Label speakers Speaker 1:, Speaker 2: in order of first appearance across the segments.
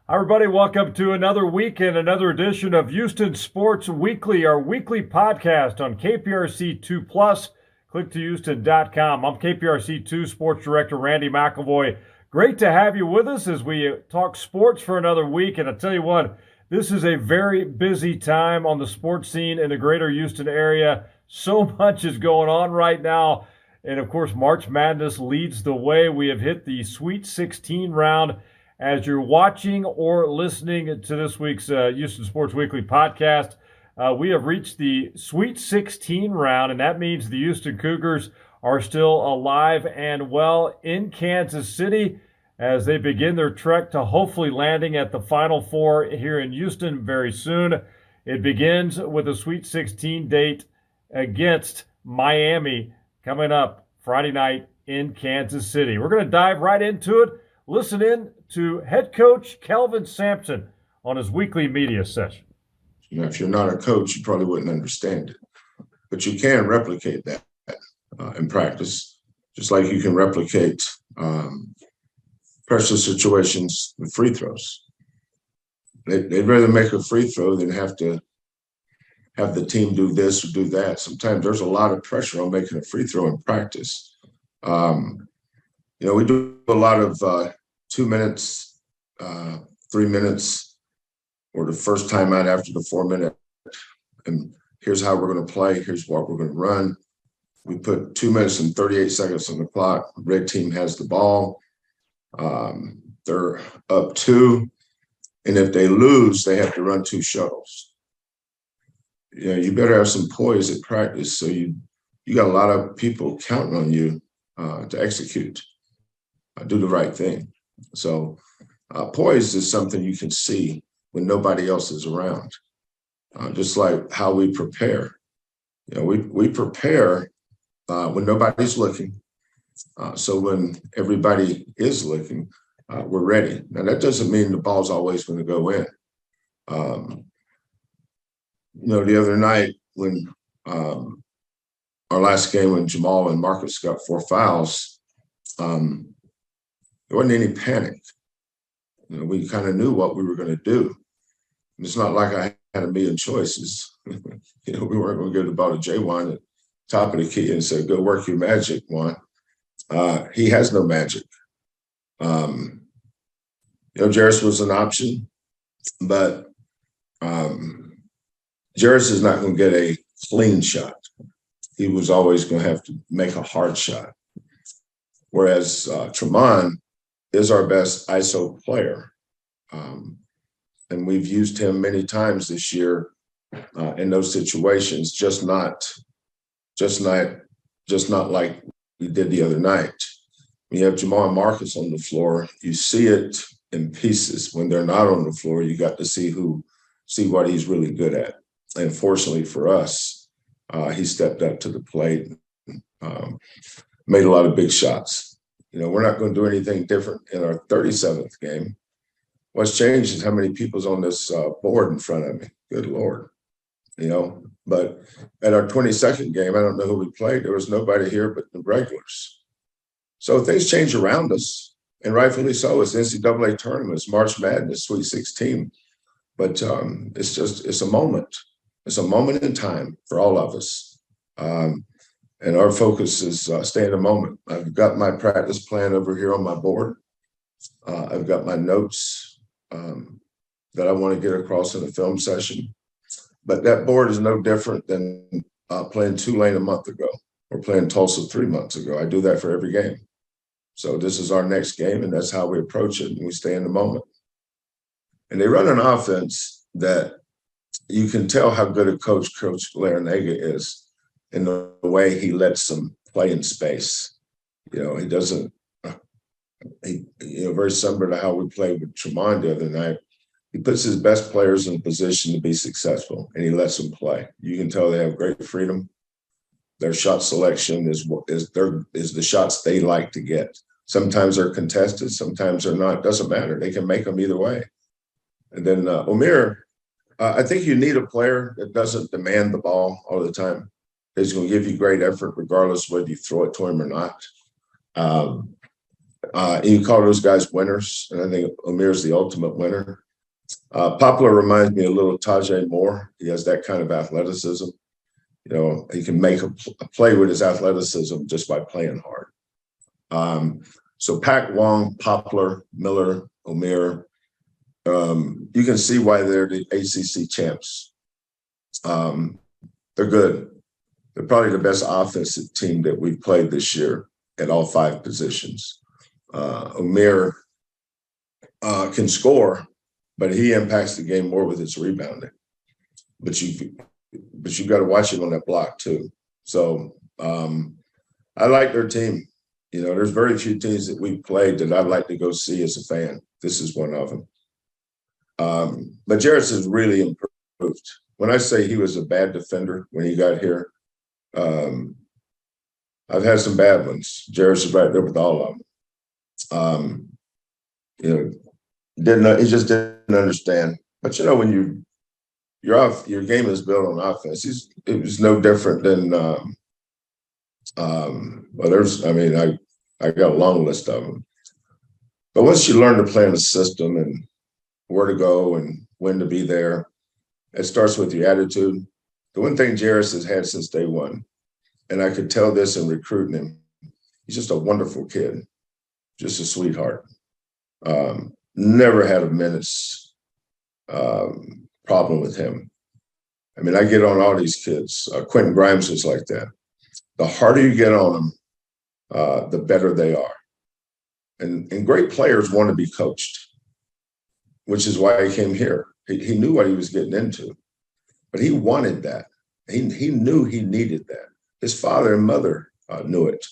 Speaker 1: Hi, everybody. Welcome to another week and another edition of Houston Sports Weekly, our weekly podcast on KPRC 2 Plus. Click to Houston.com. I'm KPRC 2 Sports Director Randy McElvoy. Great to have you with us as we talk sports for another week. And I tell you what, this is a very busy time on the sports scene in the greater Houston area. So much is going on right now. And of course, March Madness leads the way. We have hit the Sweet 16 round. As you're watching or listening to this week's Houston Sports Weekly podcast, we have reached the Sweet 16 round, and that means the Houston Cougars are still alive and well in Kansas City as they begin their trek to hopefully landing at the Final Four here in Houston very soon. It begins with a Sweet 16 date against Miami coming up Friday night in Kansas City. We're going to dive right into it. Listen in to head coach Kelvin Sampson on his weekly media session.
Speaker 2: If you're not a coach, you probably wouldn't understand it. But you can replicate that in practice, just like you can replicate pressure situations with free throws. They'd rather make a free throw than have to have the team do this or do that. Sometimes there's a lot of pressure on making a free throw in practice. We do a lot of 2 minutes, 3 minutes, or the first time out after the 4 minute. And here's how we're going to play. Here's what we're going to run. We put 2 minutes and 38 seconds on the clock. Red team has the ball. They're up 2. And if they lose, they have to run 2 shuttles. You better have some poise at practice. So you got a lot of people counting on you to execute. Do the right thing. So poise is something you can see when nobody else is around, just like how we prepare. We prepare when nobody's looking. So when everybody is looking, we're ready. Now, that doesn't mean the ball's always going to go in. The other night when our last game when Jamal and Marcus got 4 fouls, there wasn't any panic. We kind of knew what we were going to do. And it's not like I had a million choices. We weren't going to give the ball to J1 at top of the key and say, go work your magic, Juan. He has no magic. Jarris was an option, but Jarris is not going to get a clean shot. He was always going to have to make a hard shot. Whereas Tremont is our best ISO player. And we've used him many times this year in those situations, just not like we did the other night. When you have Jamal and Marcus on the floor, you see it in pieces. When they're not on the floor, you got to see what he's really good at. And fortunately for us, he stepped up to the plate, made a lot of big shots. We're not going to do anything different in our 37th game. What's changed is how many people's on this board in front of me. Good Lord. But at our 22nd game, I don't know who we played. There was nobody here but the regulars. So things change around us, and rightfully so. It's NCAA tournaments, March Madness, Sweet 16. But it's a moment. It's a moment in time for all of us. And our focus is stay in the moment. I've got my practice plan over here on my board. I've got my notes that I want to get across in a film session. But that board is no different than playing Tulane a month ago or playing Tulsa 3 months ago. I do that for every game. So this is our next game, and that's how we approach it, and we stay in the moment. And they run an offense that you can tell how good a coach Larinaga is in the way he lets them play in space. He doesn't, very similar to how we played with Tremont the other night. He puts his best players in a position to be successful, and he lets them play. You can tell they have great freedom. Their shot selection is the shots they like to get. Sometimes they're contested, sometimes they're not. Doesn't matter. They can make them either way. And then Omer, I think you need a player that doesn't demand the ball all the time. He's going to give you great effort regardless whether you throw it to him or not. And you call those guys winners, and I think Omir's the ultimate winner. Poplar reminds me a little Tajay Moore. He has that kind of athleticism. He can make a play with his athleticism just by playing hard. So Pac, Wong, Poplar, Miller, Omir, you can see why they're the ACC champs. They're good. They're probably the best offensive team that we've played this year at all 5 positions. Omir can score, but he impacts the game more with his rebounding. But you got to watch him on that block too. So I like their team. There's very few teams that we've played that I'd like to go see as a fan. This is one of them. But Jarris has really improved. When I say he was a bad defender when he got here, I've had some bad ones. Jarris is right there with all of them. He just didn't understand. But when your game is built on offense, it was no different than I got a long list of them. But once you learn to play in a system and where to go and when to be there, it starts with your attitude. The one thing Jarris has had since day one, and I could tell this in recruiting him, he's just a wonderful kid, just a sweetheart. Never had a minute's problem with him. I get on all these kids. Quentin Grimes was like that. The harder you get on them, the better they are. And great players want to be coached, which is why he came here. He knew what he was getting into, but he wanted that. He knew he needed that. His father and mother knew it.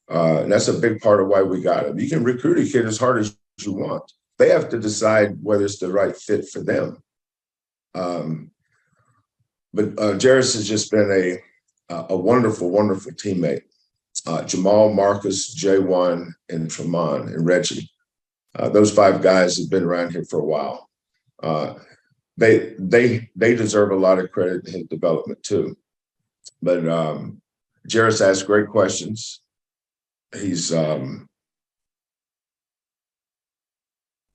Speaker 2: And that's a big part of why we got him. You can recruit a kid as hard as you want. They have to decide whether it's the right fit for them. But Jarris has just been a wonderful, wonderful teammate. Jamal, Marcus, J1, and Tremont, and Reggie. Those 5 guys have been around here for a while. They deserve a lot of credit in his development too. But Jarris asks great questions. He's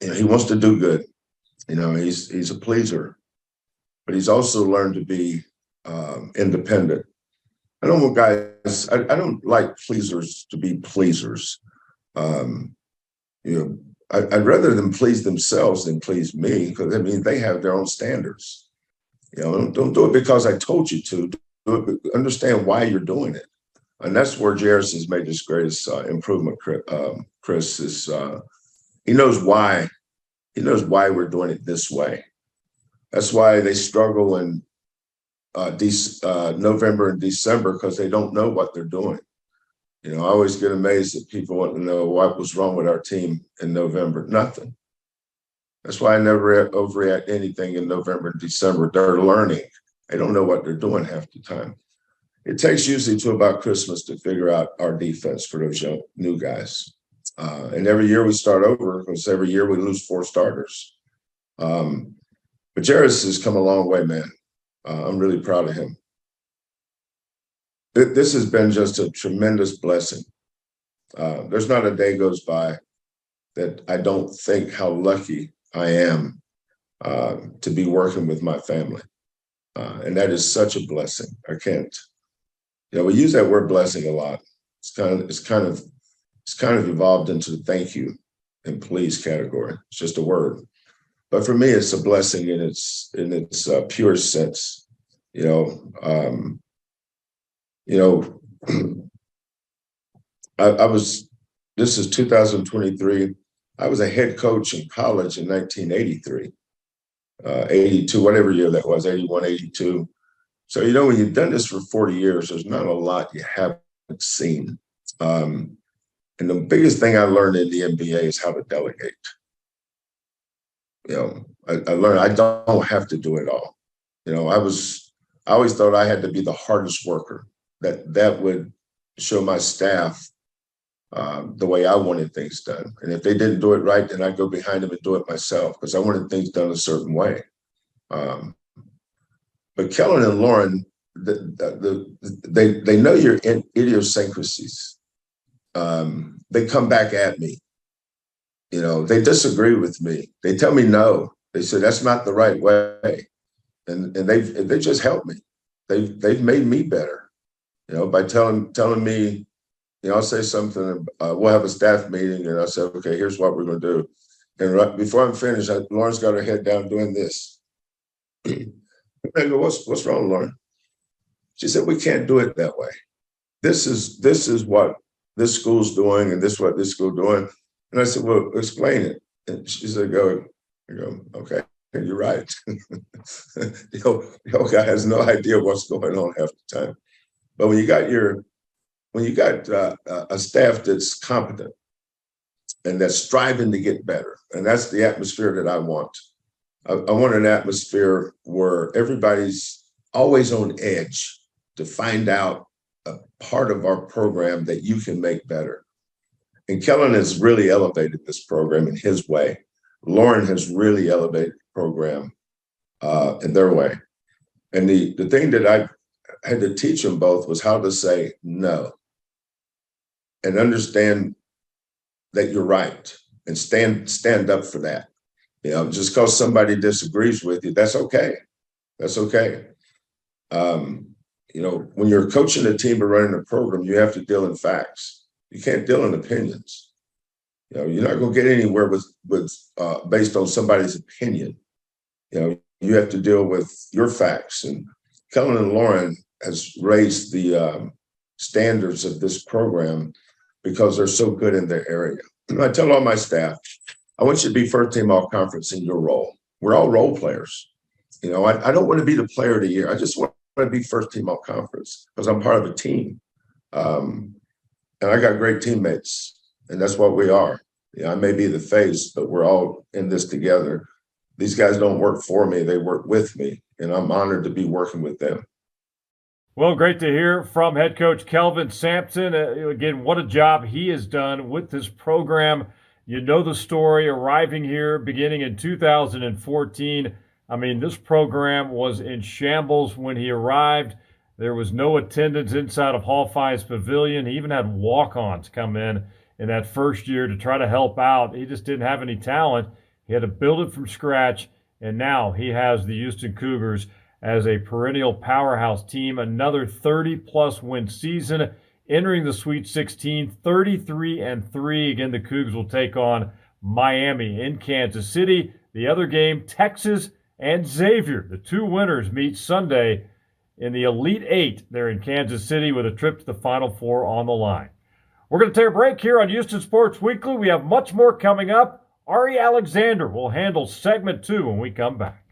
Speaker 2: he wants to do good. He's a pleaser, but he's also learned to be independent. I don't want guys. I don't like pleasers to be pleasers. I'd rather them please themselves than please me, because they have their own standards. Don't do it because I told you to. Do it, understand why you're doing it, and that's where Jarris has made his greatest improvement. Chris is he knows why. He knows why we're doing it this way. That's why they struggle in November and December, because they don't know what they're doing. I always get amazed that people want to know what was wrong with our team in November. Nothing. That's why I never overreact to anything in November and December. They're learning. They don't know what they're doing half the time. It takes usually to about Christmas to figure out our defense for those new guys. And every year we start over, because every year we lose 4 starters. But Jarris has come a long way, man. I'm really proud of him. This has been just a tremendous blessing. There's not a day goes by that I don't think how lucky I am to be working with my family. And that is such a blessing. I can't, we use that word blessing a lot. It's kind of evolved into the thank you and please category. It's just a word. But for me, it's a blessing in its pure sense. This is 2023. I was a head coach in college in 1983, 82, whatever year that was, 81, 82. So, when you've done this for 40 years, there's not a lot you haven't seen. And the biggest thing I learned in the NBA is how to delegate. I learned I don't have to do it all. I always thought I had to be the hardest worker, that would show my staff the way I wanted things done. And if they didn't do it right, then I'd go behind them and do it myself, because I wanted things done a certain way. But Kellen and Lauren, they know your idiosyncrasies. They come back at me They disagree with me. They tell me no. They say that's not the right way, and they just helped me. They've made me better, by telling me, I'll say something. We'll have a staff meeting, and I'll say, okay, here's what we're going to do. And right before I'm finished, Lauren's got her head down doing this. I go, what's wrong, Lauren? She said, we can't do it that way. This is what this school's doing, and this is what this school's doing. And I said, well, explain it. And she said, I go, okay, you're right. The old guy has no idea what's going on half the time. But when you got a staff that's competent and that's striving to get better, and that's the atmosphere that I want. I want an atmosphere where everybody's always on edge to find out a part of our program that you can make better. And Kellen has really elevated this program in his way. Lauren has really elevated the program in their way. And the thing that I had to teach them both was how to say no and understand that you're right and stand up for that. Just because somebody disagrees with you, that's okay. That's okay. When you're coaching a team or running a program, you have to deal in facts. You can't deal in opinions. You're not going to get anywhere with based on somebody's opinion. You have to deal with your facts. And Kellen and Lauren has raised the standards of this program because they're so good in their area. I tell all my staff, I want you to be first team all conference in your role. We're all role players. I don't want to be the player of the year. I just want to be first team all conference because I'm part of a team. And I got great teammates, and that's what we are. I may be the face, but we're all in this together. These guys don't work for me. They work with me, and I'm honored to be working with them.
Speaker 1: Well, great to hear from head coach Kelvin Sampson. Again, what a job he has done with this program. You know the story, arriving here beginning in 2014. I mean, this program was in shambles when he arrived. There was no attendance inside of Hall 5's pavilion. He even had walk-ons come in that first year to try to help out. He just didn't have any talent. He had to build it from scratch, and now he has the Houston Cougars as a perennial powerhouse team. Another 30-plus win season, entering the Sweet 16, 33-3. Again, the Cougs will take on Miami in Kansas City. The other game, Texas and Xavier. The two winners meet Sunday in the Elite Eight there in Kansas City with a trip to the Final Four on the line. We're going to take a break here on Houston Sports Weekly. We have much more coming up. Ari Alexander will handle segment 2 when we come back.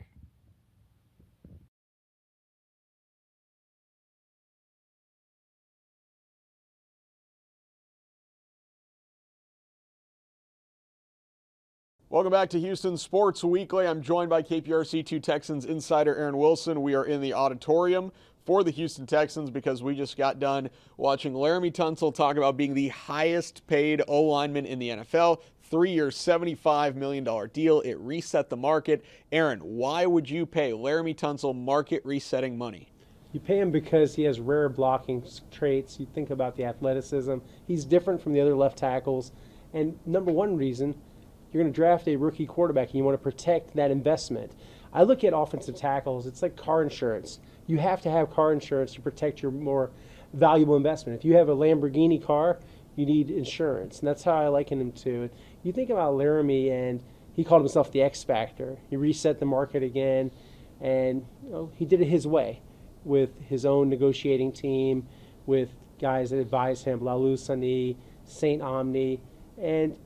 Speaker 3: Welcome back to Houston Sports Weekly. I'm joined by KPRC 2 Texans insider Aaron Wilson. We are in the auditorium for the Houston Texans because we just got done watching Laremy Tunsil talk about being the highest paid O-lineman in the NFL. 3-year, $75 million deal. It reset the market. Aaron, why would you pay Laremy Tunsil market resetting money?
Speaker 4: You pay him because he has rare blocking traits. You think about the athleticism. He's different from the other left tackles. And number one reason, you're going to draft a rookie quarterback and you want to protect that investment. I look at offensive tackles, it's like car insurance. You have to have car insurance to protect your more valuable investment. If you have a Lamborghini car, you need insurance. And that's how I liken him to. You think about Laremy, and he called himself the X Factor. He reset the market again, and he did it his way with his own negotiating team, with guys that advise him, Lalu Sani, Saint Omni. And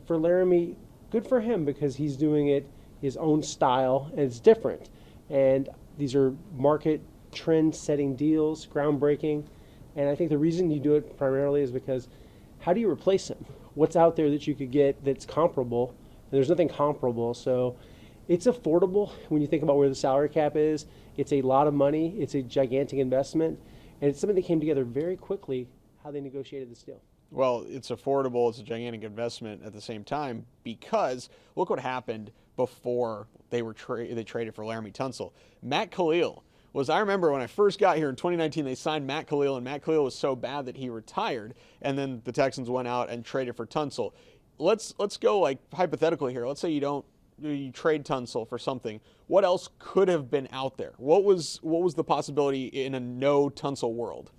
Speaker 4: for Laremy, good for him because he's doing it his own style, and it's different. And these are market trend-setting deals, groundbreaking. And I think the reason you do it primarily is because how do you replace him? What's out there that you could get that's comparable? And there's nothing comparable. So it's affordable when you think about where the salary cap is. It's a lot of money. It's a gigantic investment. And it's something that came together very quickly, how they negotiated this deal.
Speaker 3: Well, it's affordable. It's a gigantic investment at the same time because look what happened before they traded for Laremy Tunsil. Matt Khalil I remember when I first got here in 2019, they signed Matt Khalil, and Matt Khalil was so bad that he retired, and then the Texans went out and traded for Tunsil. let's go like hypothetically here. Let's say you trade Tunsil for something. What else could have been out there? What was the possibility in a no Tunsil world?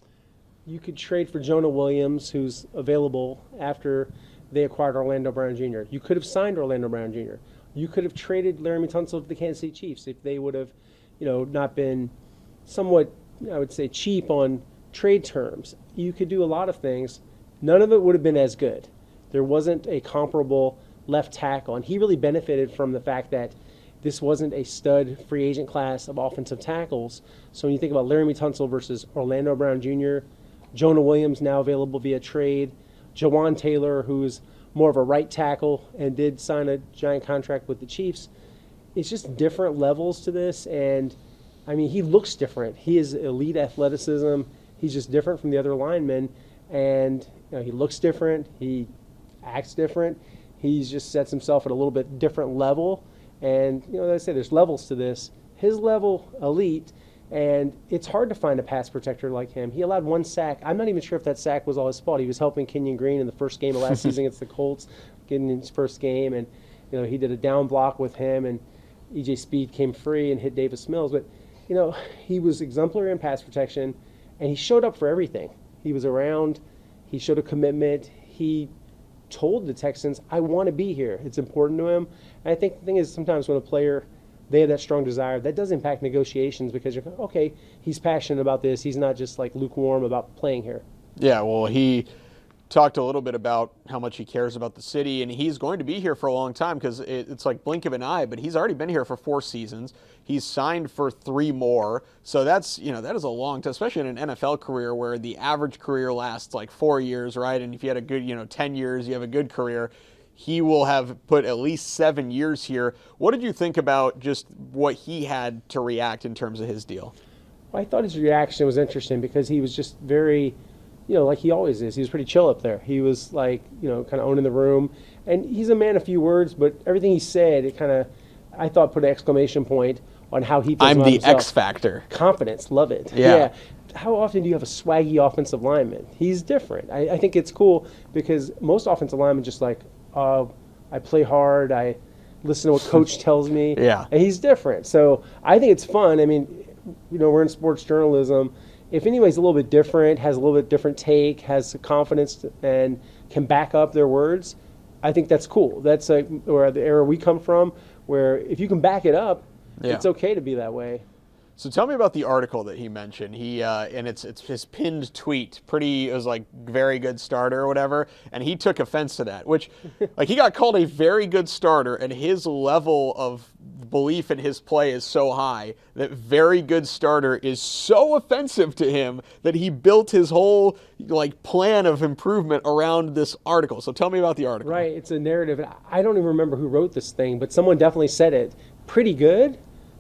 Speaker 4: You could trade for Jonah Williams, who's available after they acquired Orlando Brown Jr. You could have signed Orlando Brown Jr. You could have traded Laramie Tunsil to the Kansas City Chiefs if they would have, not been somewhat, I would say, cheap on trade terms. You could do a lot of things. None of it would have been as good. There wasn't a comparable left tackle, and he really benefited from the fact that this wasn't a stud free agent class of offensive tackles. So when you think about Laramie Tunsil versus Orlando Brown Jr., Jonah Williams now available via trade, Jawan Taylor, who's more of a right tackle and did sign a giant contract with the Chiefs. It's just different levels to this, and I mean, he looks different. He is elite athleticism. He's just different from the other linemen, and he looks different. He acts different. He just sets himself at a little bit different level, and as I say, there's levels to this. His level, elite. And it's hard to find a pass protector like him. He allowed 1 sack. I'm not even sure if that sack was all his fault. He was helping Kenyon Green in the first game of last season against the Colts, getting his first game. And, he did a down block with him, and E.J. Speed came free and hit Davis Mills. But, he was exemplary in pass protection, and he showed up for everything. He was around. He showed a commitment. He told the Texans, I want to be here. It's important to him. And I think the thing is sometimes when a player – they have that strong desire, that does impact negotiations because you're okay, he's passionate about this. He's not just like lukewarm about playing here.
Speaker 3: Yeah, well, he talked a little bit about how much he cares about the city, and he's going to be here for a long time because it's like blink of an eye, but he's already been here for 4 seasons. He's signed for 3 more. So that's, that is a long time, especially in an NFL career where the average career lasts like 4 years, right? And if you had a good, 10 years, you have a good career. He will have put at least 7 years here. What did you think about just what he had to react in terms of his deal?
Speaker 4: Well, I thought his reaction was interesting because he was just very, like he always is. He was pretty chill up there. He was like, kind of owning the room. And he's a man of few words, but everything he said, it kind of, I thought, put an exclamation point on how he feels about himself.
Speaker 3: I'm the X factor.
Speaker 4: Confidence. Love it.
Speaker 3: Yeah.
Speaker 4: How often do you have a swaggy offensive lineman? He's different. I think it's cool because most offensive linemen just like, I play hard. I listen to what coach tells me.
Speaker 3: Yeah.
Speaker 4: And he's different. So I think it's fun. I mean, we're in sports journalism. If anybody's a little bit different, has a little bit different take, has confidence and can back up their words, I think that's cool. That's where the era we come from, where if you can back it up, it's okay to be that way.
Speaker 3: So tell me about the article that he mentioned. And it's his pinned tweet. It was like very good starter or whatever. And he took offense to that, which like he got called a very good starter, and his level of belief in his play is so high that very good starter is so offensive to him that he built his whole like plan of improvement around this article. So tell me about the article.
Speaker 4: Right. It's a narrative. I don't even remember who wrote this thing, but someone definitely said it. Pretty good.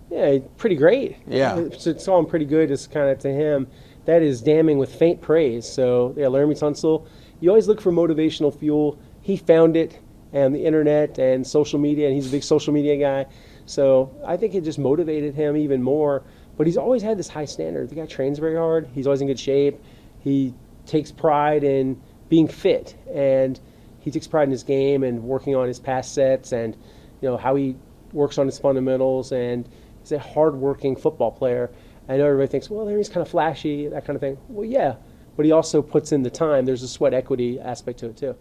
Speaker 4: Yeah, pretty great.
Speaker 3: Yeah.
Speaker 4: To call him pretty good is kind of, to him, that is damning with faint praise. So, yeah, Laramie Tunsil, you always look for motivational fuel. He found it on the internet and social media, and he's a big social media guy. So I think it just motivated him even more. But he's always had this high standard. The guy trains very hard. He's always in good shape. He takes pride in being fit, and he takes pride in his game and working on his pass sets and, how he works on his fundamentals, and he's a hard-working football player. I know everybody thinks, well, he's kind of flashy, that kind of thing. Well, yeah, but he also puts in the time. There's a sweat equity aspect to it, too.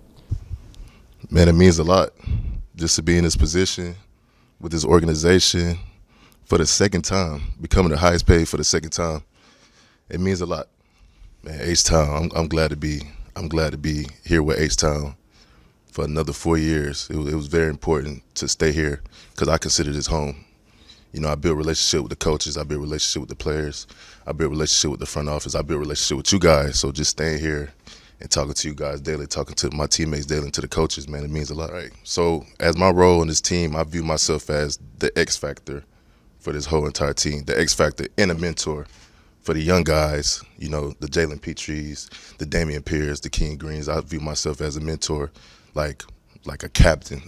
Speaker 5: Man, it means a lot just to be in this position with this organization for the second time, becoming the highest paid for the second time. It means a lot. Man, H-Town, I'm glad to be here with H-Town for another 4 years. It was very important to stay here because I consider this home. I built a relationship with the coaches. I built a relationship with the players. I built a relationship with the front office. I built a relationship with you guys. So just staying here and talking to you guys daily, talking to my teammates daily and to the coaches, man, it means a lot. Right. So as my role in this team, I view myself as the X factor for this whole entire team, the X factor and a mentor for the young guys, the Jalen Petries, the Damian Pierce, the King Greens. I view myself as a mentor, like a captain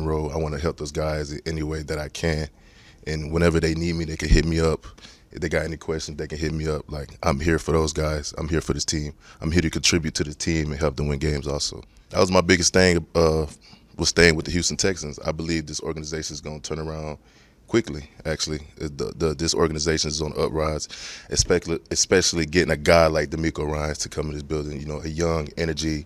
Speaker 5: role. I want to help those guys in any way that I can. And whenever they need me, they can hit me up. If they got any questions, they can hit me up. Like, I'm here for those guys. I'm here for this team. I'm here to contribute to the team and help them win games also. That was my biggest thing was staying with the Houston Texans. I believe this organization is going to turn around quickly, actually. This organization is on the uprise, especially getting a guy like D'Amico Ryans to come in this building, you know, a young energy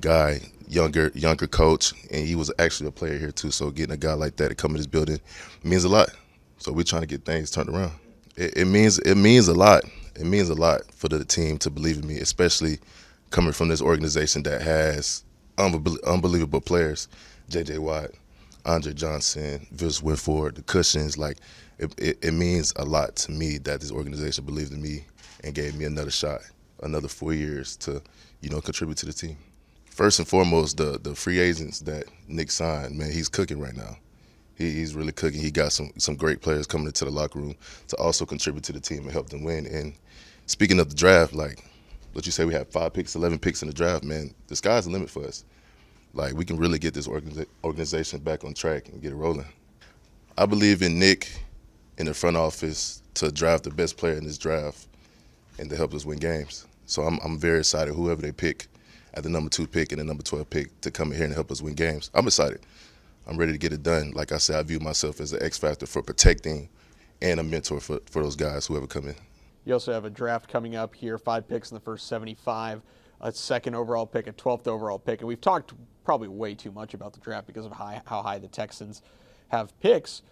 Speaker 5: guy, younger coach, and he was actually a player here too. So getting a guy like that to come in this building means a lot. So we're trying to get things turned around. It means a lot. It means a lot for the team to believe in me, especially coming from this organization that has unbelievable players, J.J. Watt, Andre Johnson, Vince Winford, the Cushions. Like, it means a lot to me that this organization believed in me and gave me another shot, another 4 years to, you know, contribute to the team. First and foremost, the free agents that Nick signed, man, he's cooking right now. He's really cooking. He got some great players coming into the locker room to also contribute to the team and help them win. And speaking of the draft, like what you say, we have 5 picks, 11 picks in the draft, man. The sky's the limit for us. Like, we can really get this organization back on track and get it rolling. I believe in Nick in the front office to draft the best player in this draft and to help us win games. So I'm very excited, whoever they pick at the number 2 pick and the number 12 pick, to come in here and help us win games. I'm excited. I'm ready to get it done. Like I said, I view myself as an X factor for protecting and a mentor for those guys, whoever come in.
Speaker 3: You also have a draft coming up here, 5 picks in the first 75, a 2nd overall pick, a 12th overall pick. And we've talked probably way too much about the draft because of how high the Texans have picks.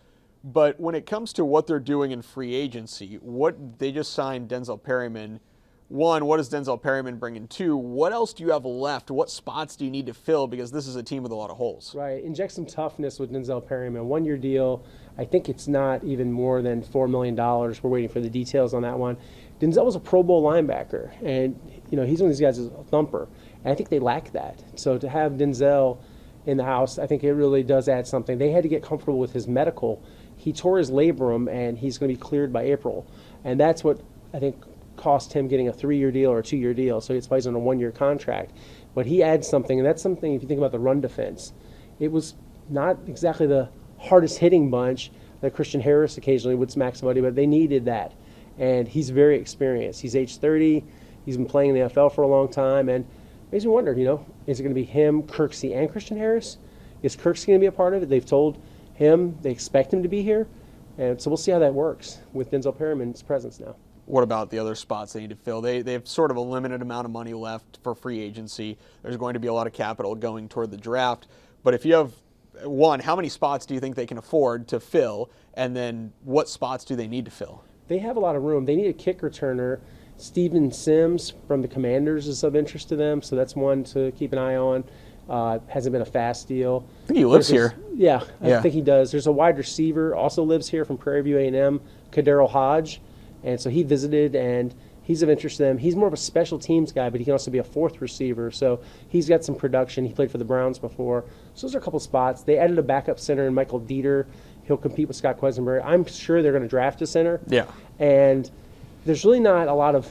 Speaker 3: But when it comes to what they're doing in free agency, what they just signed Denzel Perryman. 1, what does Denzel Perryman bring in? 2, what else do you have left? What spots do you need to fill? Because this is a team with a lot of holes.
Speaker 4: Right. Inject some toughness with Denzel Perryman. 1-year deal. I think it's not even more than $4 million. We're waiting for the details on that one. Denzel was a Pro Bowl linebacker, and you know he's one of these guys who's a thumper. And I think they lack that. So to have Denzel in the house, I think it really does add something. They had to get comfortable with his medical. He tore his labrum, and he's going to be cleared by April. And that's what I think cost him getting a 3-year deal or a 2-year deal, so it's plays on a 1-year contract. But he adds something, and that's something, if you think about the run defense, it was not exactly the hardest hitting bunch that Christian Harris occasionally would smack somebody, but they needed that. And he's very experienced. He's age 30. He's been playing in the NFL for a long time, and it makes me wonder, you know, is it going to be him, Kirksey, and Christian Harris? Is Kirksey going to be a part of it? They've told him they expect him to be here, and so we'll see how that works with Denzel Perryman's presence now.
Speaker 3: What about the other spots they need to fill? They have sort of a limited amount of money left for free agency. There's going to be a lot of capital going toward the draft. But if you have, 1, how many spots do you think they can afford to fill? And then what spots do they need to fill?
Speaker 4: They have a lot of room. They need a kick returner. Steven Sims from the Commanders is of interest to them, so that's one to keep an eye on. Hasn't been a fast deal.
Speaker 3: I think he lives here.
Speaker 4: Yeah, I think he does. There's a wide receiver, also lives here from Prairie View A&M, Kadero Hodge. And so he visited, and he's of interest to them. He's more of a special teams guy, but he can also be a 4th receiver. So he's got some production. He played for the Browns before. So those are a couple spots. They added a backup center in Michael Dieter. He'll compete with Scott Quesenberry. I'm sure they're going to draft a center.
Speaker 3: Yeah.
Speaker 4: And there's really not a lot of,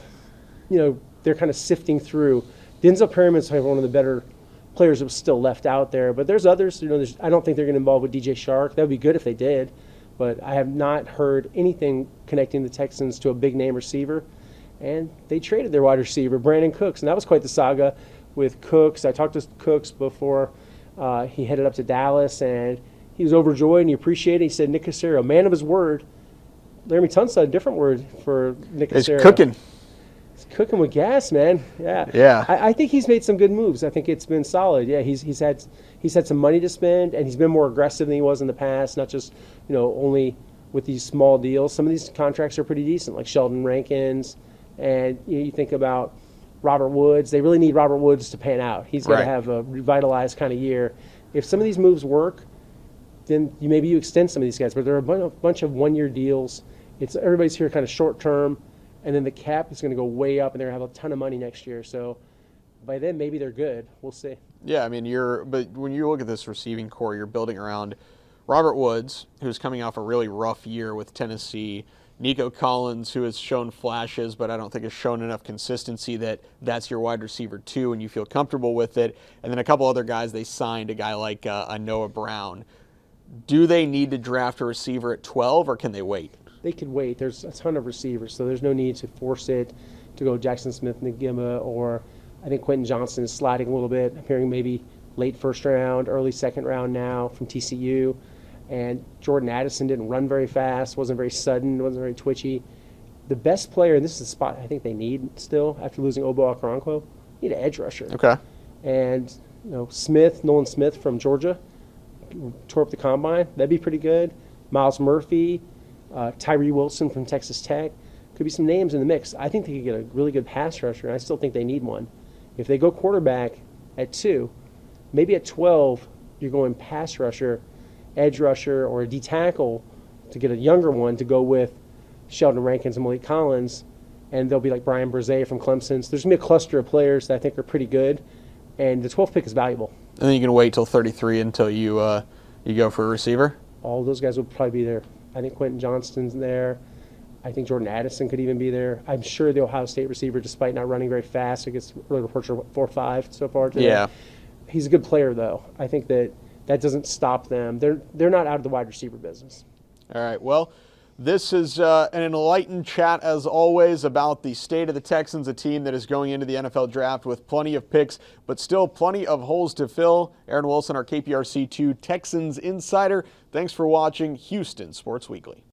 Speaker 4: you know, they're kind of sifting through. Denzel Perryman's one of the better players that was still left out there. But there's others. You know, I don't think they're going to involve with DJ Shark. That would be good if they did. But I have not heard anything connecting the Texans to a big-name receiver. And they traded their wide receiver, Brandon Cooks, and that was quite the saga with Cooks. I talked to Cooks before he headed up to Dallas, and he was overjoyed and he appreciated it. He said, Nick Caserio, man of his word. Laramie Tunstall, a different word for Nick Caserio.
Speaker 3: It's cooking.
Speaker 4: He's cooking with gas, man. Yeah.
Speaker 3: Yeah.
Speaker 4: I think he's made some good moves. I think it's been solid. Yeah, he's had some money to spend, and he's been more aggressive than he was in the past, not just, you know, only with these small deals. Some of these contracts are pretty decent, like Sheldon Rankins, and you think about Robert Woods. They really need Robert Woods to pan out. He's got to have a revitalized kind of year. If some of these moves work, then maybe you extend some of these guys. But there are a bunch of 1-year deals. Everybody's here kind of short term, and then the cap is going to go way up, and they're going to have a ton of money next year. So by then, maybe they're good. We'll see.
Speaker 3: Yeah, I mean, but when you look at this receiving core, you're building around Robert Woods, who's coming off a really rough year with Tennessee, Nico Collins, who has shown flashes, but I don't think has shown enough consistency that's your wide receiver too, and you feel comfortable with it. And then a couple other guys they signed, a guy like a Noah Brown. Do they need to draft a receiver at 12, or can they wait?
Speaker 4: They could wait. There's a ton of receivers, so there's no need to force it to go Jackson Smith-Njigba, or I think Quentin Johnson is sliding a little bit, appearing maybe late first round, early second round now from TCU. And Jordan Addison didn't run very fast, wasn't very sudden, wasn't very twitchy. The best player, and this is the spot I think they need still after losing Obo Okoronkwo, need an edge rusher.
Speaker 3: Okay.
Speaker 4: And Nolan Smith from Georgia tore up the combine. That'd be pretty good. Miles Murphy, Tyree Wilson from Texas Tech. Could be some names in the mix. I think they could get a really good pass rusher, and I still think they need one. If they go quarterback at 2, maybe at 12, you're going pass rusher, edge rusher, or a D tackle to get a younger one to go with Sheldon Rankins and Malik Collins, and they'll be like Brian Brzee from Clemson. So there's going to be a cluster of players that I think are pretty good, and the 12th pick is valuable.
Speaker 3: And then you can wait till 33 until you go for a receiver?
Speaker 4: All those guys will probably be there. I think Quentin Johnston's there. I think Jordan Addison could even be there. I'm sure the Ohio State receiver, despite not running very fast, I guess early reports are 4.5 so far today.
Speaker 3: Yeah.
Speaker 4: He's a good player, though. I think that doesn't stop them. They're not out of the wide receiver business.
Speaker 3: All right. Well, this is an enlightened chat, as always, about the state of the Texans, a team that is going into the NFL draft with plenty of picks, but still plenty of holes to fill. Aaron Wilson, our KPRC2 Texans insider. Thanks for watching Houston Sports Weekly.